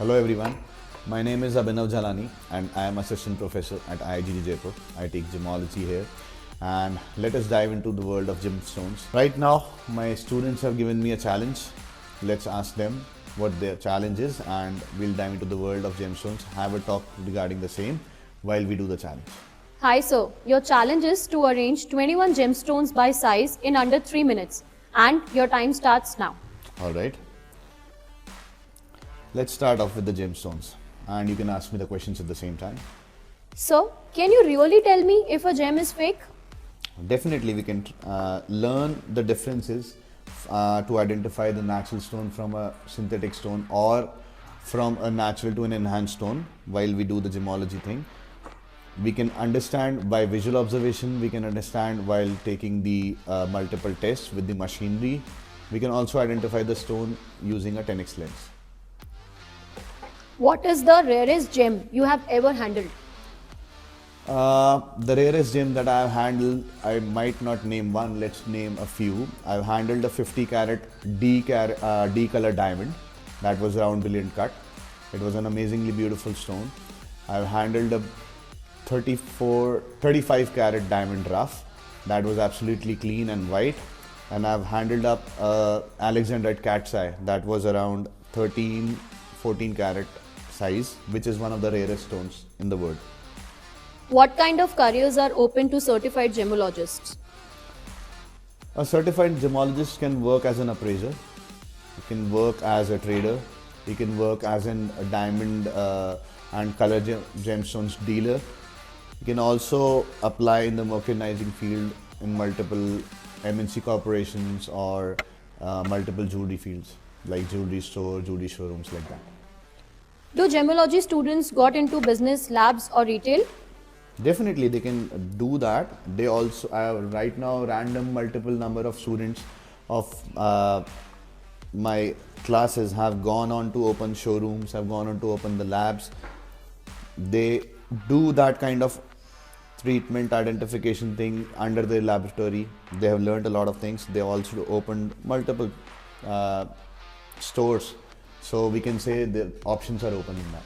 Hello everyone, my name is Abhinav Jalani and I am assistant professor at IIGJ Jaipur. I take Gemmology here and let us dive into the world of gemstones. Right now my students have given me a challenge. Let's ask them what their challenge is and we'll dive into the world of gemstones, have a talk regarding the same while we do the challenge. Hi sir, your challenge is to arrange 21 gemstones by size in under 3 minutes and your time starts now. Alright. Let's start off with the gemstones and you can ask me the questions at the same time. So, can you really tell me if a gem is fake? Definitely we can learn the differences to identify the natural stone from a synthetic stone or from a natural to an enhanced stone while we do the gemology thing. We can understand by visual observation, we can understand while taking the multiple tests with the machinery. We can also identify the stone using a 10x lens. What is the rarest gem you have ever handled? The rarest gem that I have handled, I might not name one, let's name a few. I've handled a 50 carat D color diamond that was round brilliant cut. It was an amazingly beautiful stone. I've handled a 35 carat diamond rough that was absolutely clean and white. And I've handled up Alexandrite cat's eye that was around 14 carat size, which is one of the rarest stones in the world. What kind of careers are open to certified gemologists? A certified gemologist can work as an appraiser, he can work as a trader, he can work as a diamond and color gemstones dealer. He can also apply in the merchandising field in multiple MNC corporations or multiple jewelry fields like jewelry store, jewelry showrooms like that. Do gemology students got into business, labs or retail? Definitely they can do that. They also right now random multiple number of students of my classes have gone on to open showrooms, have gone on to open the labs. They do that kind of treatment identification thing under their laboratory. They have learned a lot of things. They also opened multiple stores. So we can say the options are open in that.